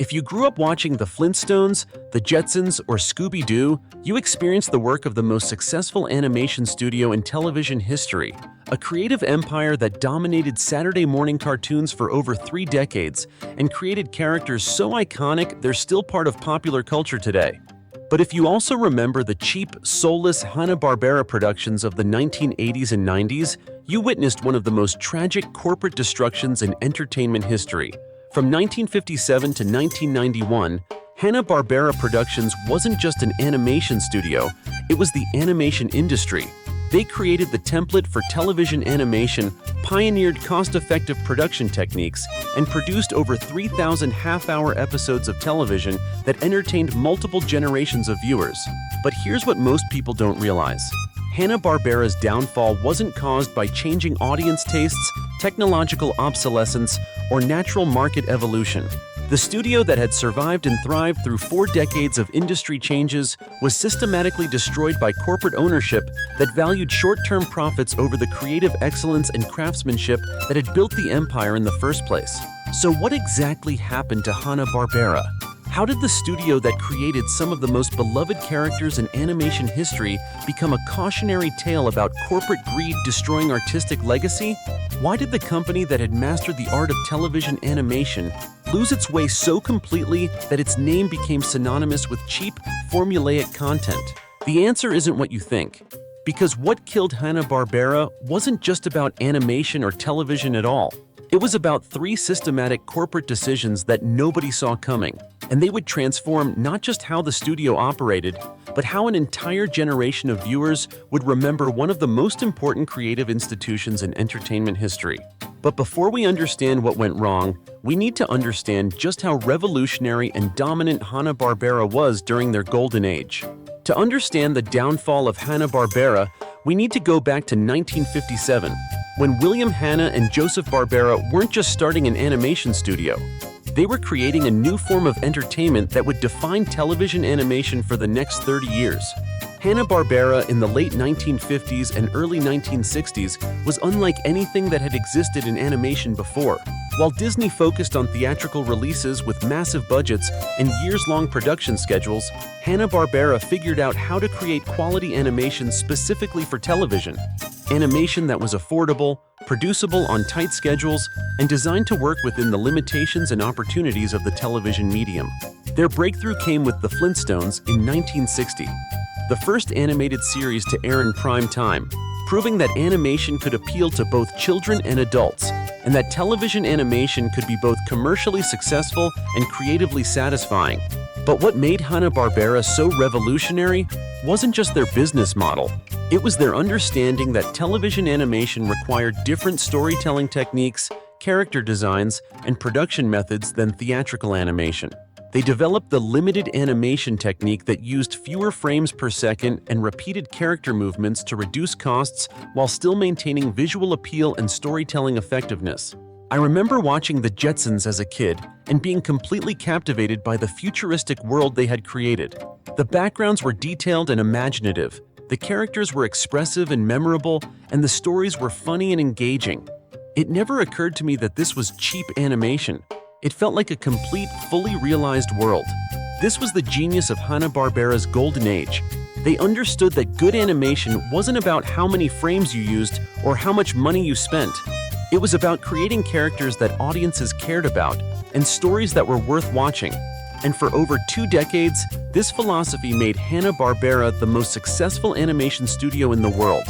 If you grew up watching the Flintstones, the Jetsons, or Scooby-Doo, you experienced the work of the most successful animation studio in television history, a creative empire that dominated Saturday morning cartoons for over 3 decades and created characters so iconic they're still part of popular culture today. But if you also remember the cheap, soulless Hanna Barbera productions of the 1980s and 90s, you witnessed one of the most tragic corporate destructions in entertainment history. From 1957 to 1991, Hanna Barbera Productions wasn't just an animation studio, it was the animation industry. They created the template for television animation, pioneered cost-effective production techniques, and produced over 3,000 half-hour episodes of television that entertained multiple generations of viewers. But here's what most people don't realize. Hanna-Barbera's downfall wasn't caused by changing audience tastes, technological obsolescence, or natural market evolution. The studio that had survived and thrived through 4 decades of industry changes was systematically destroyed by corporate ownership that valued short-term profits over the creative excellence and craftsmanship that had built the empire in the first place. So what exactly happened to Hanna Barbera? How did the studio that created some of the most beloved characters in animation history become a cautionary tale about corporate greed destroying artistic legacy? Why did the company that had mastered the art of television animation lose its way so completely that its name became synonymous with cheap, formulaic content? The answer isn't what you think. Because what killed Hanna-Barbera wasn't just about animation or television at all. It was about 3 systematic corporate decisions that nobody saw coming, and they would transform not just how the studio operated, but how an entire generation of viewers would remember one of the most important creative institutions in entertainment history. But before we understand what went wrong, we need to understand just how revolutionary and dominant Hanna-Barbera was during their golden age. To understand the downfall of Hanna-Barbera, we need to go back to 1957, when William Hanna and Joseph Barbera weren't just starting an animation studio. They were creating a new form of entertainment that would define television animation for the next 30 years. Hanna-Barbera in the late 1950s and early 1960s was unlike anything that had existed in animation before. While Disney focused on theatrical releases with massive budgets and years-long production schedules, Hanna-Barbera figured out how to create quality animation specifically for television. Animation that was affordable, producible on tight schedules, and designed to work within the limitations and opportunities of the television medium. Their breakthrough came with the Flintstones in 1960, the first animated series to air in prime time, proving that animation could appeal to both children and adults, and that television animation could be both commercially successful and creatively satisfying. But what made Hanna-Barbera so revolutionary wasn't just their business model. It was their understanding that television animation required different storytelling techniques, character designs, and production methods than theatrical animation. They developed the limited animation technique that used fewer frames per second and repeated character movements to reduce costs while still maintaining visual appeal and storytelling effectiveness. I remember watching the Jetsons as a kid and being completely captivated by the futuristic world they had created. The backgrounds were detailed and imaginative, the characters were expressive and memorable, and the stories were funny and engaging. It never occurred to me that this was cheap animation. It felt like a complete, fully realized world. This was the genius of Hanna-Barbera's golden age. They understood that good animation wasn't about how many frames you used or how much money you spent. It was about creating characters that audiences cared about and stories that were worth watching. And for over 2 decades, this philosophy made Hanna-Barbera the most successful animation studio in the world.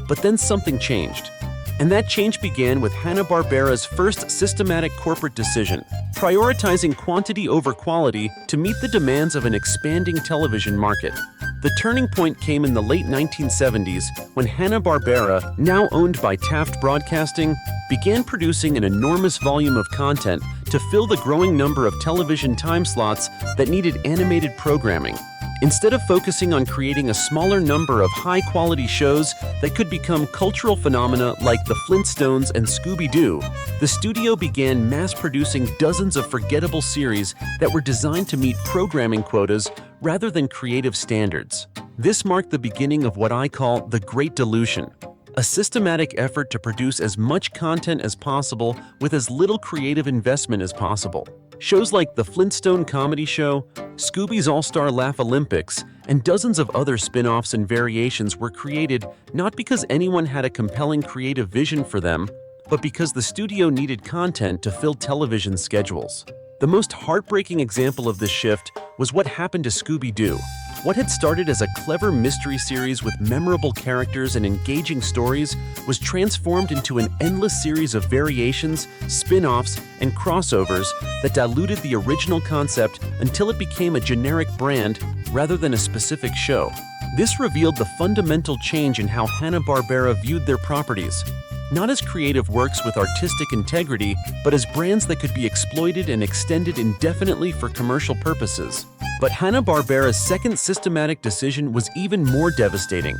But then something changed. And that change began with Hanna-Barbera's first systematic corporate decision, prioritizing quantity over quality to meet the demands of an expanding television market. The turning point came in the late 1970s when Hanna-Barbera, now owned by Taft Broadcasting, began producing an enormous volume of content to fill the growing number of television time slots that needed animated programming. Instead of focusing on creating a smaller number of high-quality shows that could become cultural phenomena like the Flintstones and Scooby-Doo, the studio began mass-producing dozens of forgettable series that were designed to meet programming quotas rather than creative standards. This marked the beginning of what I call the Great Dilution, a systematic effort to produce as much content as possible with as little creative investment as possible. Shows like The Flintstone Comedy Show, Scooby's All-Star Laugh Olympics, and dozens of other spin-offs and variations were created not because anyone had a compelling creative vision for them, but because the studio needed content to fill television schedules. The most heartbreaking example of this shift was what happened to Scooby-Doo. What had started as a clever mystery series with memorable characters and engaging stories was transformed into an endless series of variations, spin-offs, and crossovers that diluted the original concept until it became a generic brand rather than a specific show. This revealed the fundamental change in how Hanna Barbera viewed their properties, not as creative works with artistic integrity, but as brands that could be exploited and extended indefinitely for commercial purposes. But Hanna Barbera's second systematic decision was even more devastating.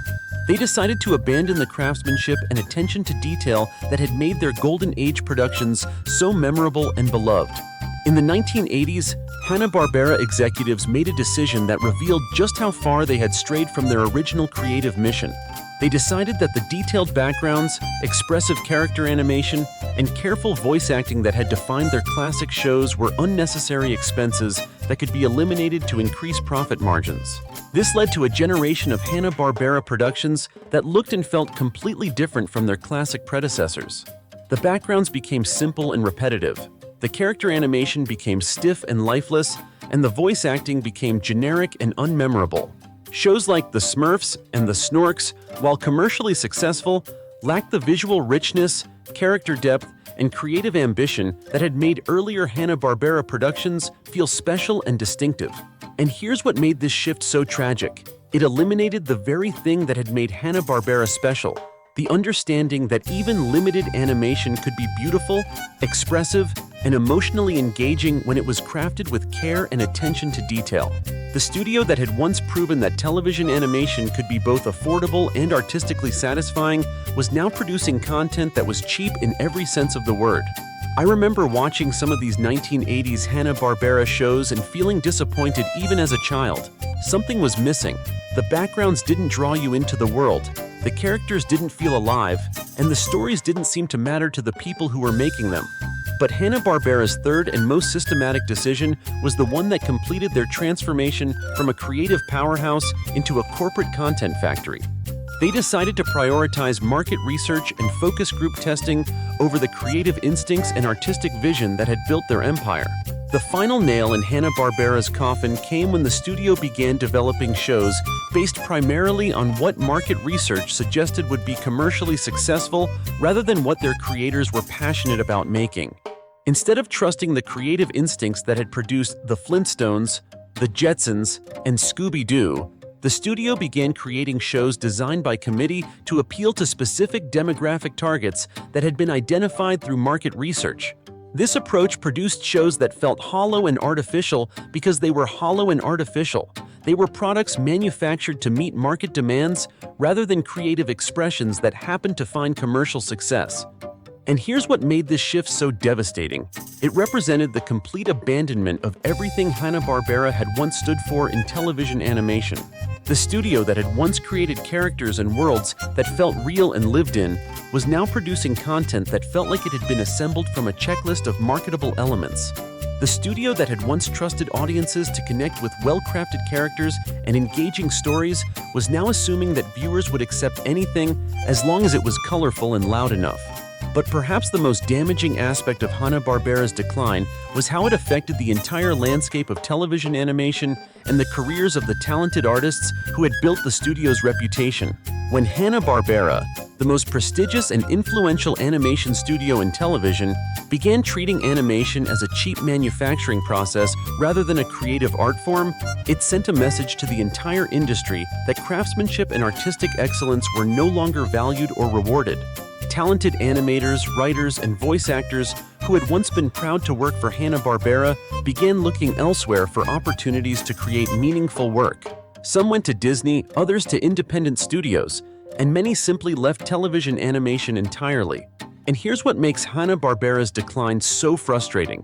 They decided to abandon the craftsmanship and attention to detail that had made their Golden Age productions so memorable and beloved. In the 1980s, Hanna Barbera executives made a decision that revealed just how far they had strayed from their original creative mission. They decided that the detailed backgrounds, expressive character animation, and careful voice acting that had defined their classic shows were unnecessary expenses that could be eliminated to increase profit margins. This led to a generation of Hanna Barbera productions that looked and felt completely different from their classic predecessors. The backgrounds became simple and repetitive, the character animation became stiff and lifeless, and the voice acting became generic and unmemorable. Shows like The Smurfs and The Snorks, while commercially successful, lacked the visual richness, character depth, and creative ambition that had made earlier Hanna-Barbera productions feel special and distinctive. And here's what made this shift so tragic. It eliminated the very thing that had made Hanna-Barbera special: the understanding that even limited animation could be beautiful, expressive, and emotionally engaging when it was crafted with care and attention to detail. The studio that had once proven that television animation could be both affordable and artistically satisfying was now producing content that was cheap in every sense of the word. I remember watching some of these 1980s Hanna-Barbera shows and feeling disappointed even as a child. Something was missing. The backgrounds didn't draw you into the world, the characters didn't feel alive, and the stories didn't seem to matter to the people who were making them. But Hanna-Barbera's third and most systematic decision was the one that completed their transformation from a creative powerhouse into a corporate content factory. They decided to prioritize market research and focus group testing over the creative instincts and artistic vision that had built their empire. The final nail in Hanna-Barbera's coffin came when the studio began developing shows based primarily on what market research suggested would be commercially successful rather than what their creators were passionate about making. Instead of trusting the creative instincts that had produced The Flintstones, The Jetsons, and Scooby-Doo, the studio began creating shows designed by committee to appeal to specific demographic targets that had been identified through market research. This approach produced shows that felt hollow and artificial because they were hollow and artificial. They were products manufactured to meet market demands rather than creative expressions that happened to find commercial success. And here's what made this shift so devastating. It represented the complete abandonment of everything Hanna-Barbera had once stood for in television animation. The studio that had once created characters and worlds that felt real and lived in was now producing content that felt like it had been assembled from a checklist of marketable elements. The studio that had once trusted audiences to connect with well-crafted characters and engaging stories was now assuming that viewers would accept anything as long as it was colorful and loud enough. But perhaps the most damaging aspect of Hanna-Barbera's decline was how it affected the entire landscape of television animation and the careers of the talented artists who had built the studio's reputation. When Hanna-Barbera, the most prestigious and influential animation studio in television, began treating animation as a cheap manufacturing process rather than a creative art form, it sent a message to the entire industry that craftsmanship and artistic excellence were no longer valued or rewarded. Talented animators, writers, and voice actors who had once been proud to work for Hanna-Barbera began looking elsewhere for opportunities to create meaningful work. Some went to Disney, others to independent studios, and many simply left television animation entirely. And here's what makes Hanna-Barbera's decline so frustrating.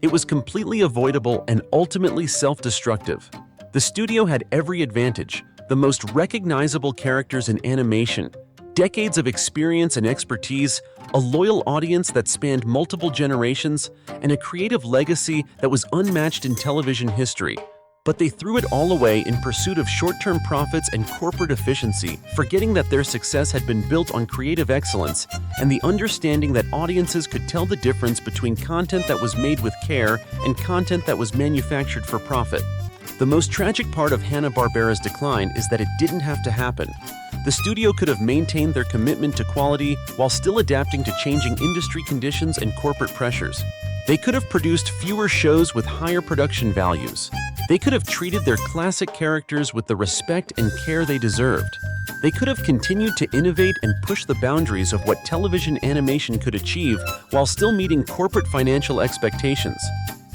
It was completely avoidable and ultimately self-destructive. The studio had every advantage: the most recognizable characters in animation, Decades of experience and expertise, a loyal audience that spanned multiple generations, and a creative legacy that was unmatched in television history. But they threw it all away in pursuit of short-term profits and corporate efficiency, forgetting that their success had been built on creative excellence and the understanding that audiences could tell the difference between content that was made with care and content that was manufactured for profit. The most tragic part of Hanna Barbera's decline is that it didn't have to happen. The studio could have maintained their commitment to quality while still adapting to changing industry conditions and corporate pressures. They could have produced fewer shows with higher production values. They could have treated their classic characters with the respect and care they deserved. They could have continued to innovate and push the boundaries of what television animation could achieve while still meeting corporate financial expectations.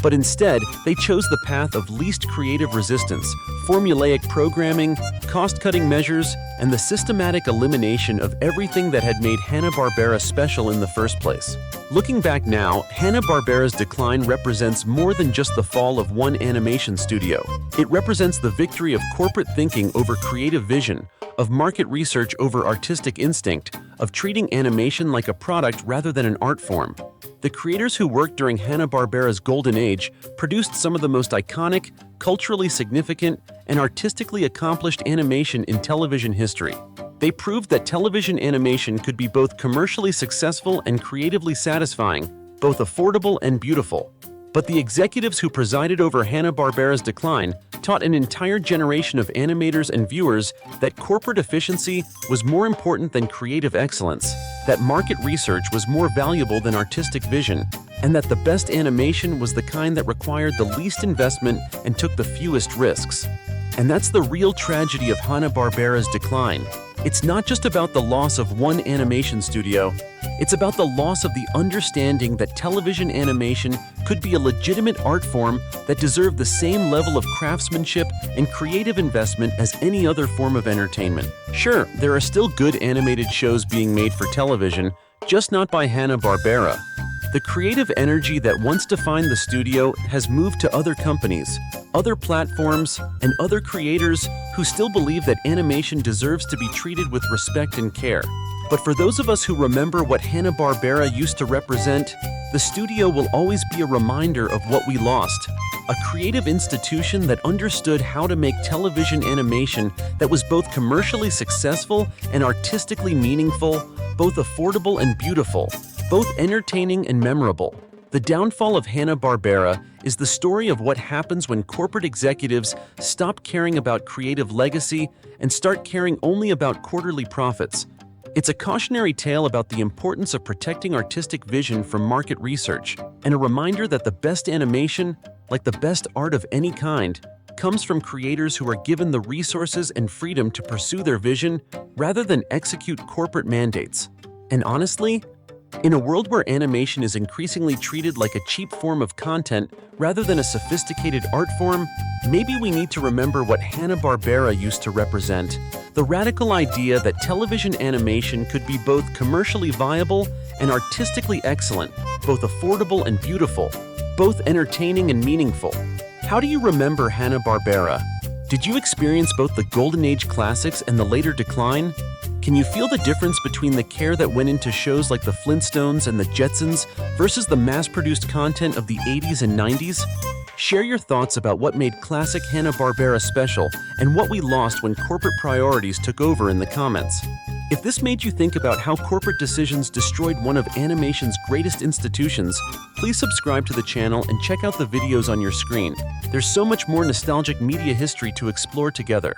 But instead, they chose the path of least creative resistance, formulaic programming, cost-cutting measures, and the systematic elimination of everything that had made Hanna-Barbera special in the first place. Looking back now, Hanna-Barbera's decline represents more than just the fall of one animation studio. It represents the victory of corporate thinking over creative vision, of market research over artistic instinct, of treating animation like a product rather than an art form. The creators who worked during Hanna-Barbera's golden age produced some of the most iconic, culturally significant, and artistically accomplished animation in television history. They proved that television animation could be both commercially successful and creatively satisfying, both affordable and beautiful. But the executives who presided over Hanna-Barbera's decline taught an entire generation of animators and viewers that corporate efficiency was more important than creative excellence, that market research was more valuable than artistic vision, and that the best animation was the kind that required the least investment and took the fewest risks. And that's the real tragedy of Hanna-Barbera's decline. It's not just about the loss of one animation studio, it's about the loss of the understanding that television animation could be a legitimate art form that deserved the same level of craftsmanship and creative investment as any other form of entertainment. Sure, there are still good animated shows being made for television, just not by Hanna-Barbera. The creative energy that once defined the studio has moved to other companies, other platforms, and other creators who still believe that animation deserves to be treated with respect and care. But for those of us who remember what Hanna-Barbera used to represent, the studio will always be a reminder of what we lost. A creative institution that understood how to make television animation that was both commercially successful and artistically meaningful, both affordable and beautiful, both entertaining and memorable. The downfall of Hanna-Barbera is the story of what happens when corporate executives stop caring about creative legacy and start caring only about quarterly profits. It's a cautionary tale about the importance of protecting artistic vision from market research, and a reminder that the best animation, like the best art of any kind, comes from creators who are given the resources and freedom to pursue their vision rather than execute corporate mandates. And honestly, in a world where animation is increasingly treated like a cheap form of content rather than a sophisticated art form, maybe we need to remember what Hanna-Barbera used to represent: the radical idea that television animation could be both commercially viable and artistically excellent, both affordable and beautiful, both entertaining and meaningful. How do you remember Hanna-Barbera? Did you experience both the Golden Age classics and the later decline? Can you feel the difference between the care that went into shows like the Flintstones and the Jetsons versus the mass-produced content of the 80s and 90s? Share your thoughts about what made classic Hanna-Barbera special and what we lost when corporate priorities took over in the comments. If this made you think about how corporate decisions destroyed one of animation's greatest institutions, please subscribe to the channel and check out the videos on your screen. There's so much more nostalgic media history to explore together.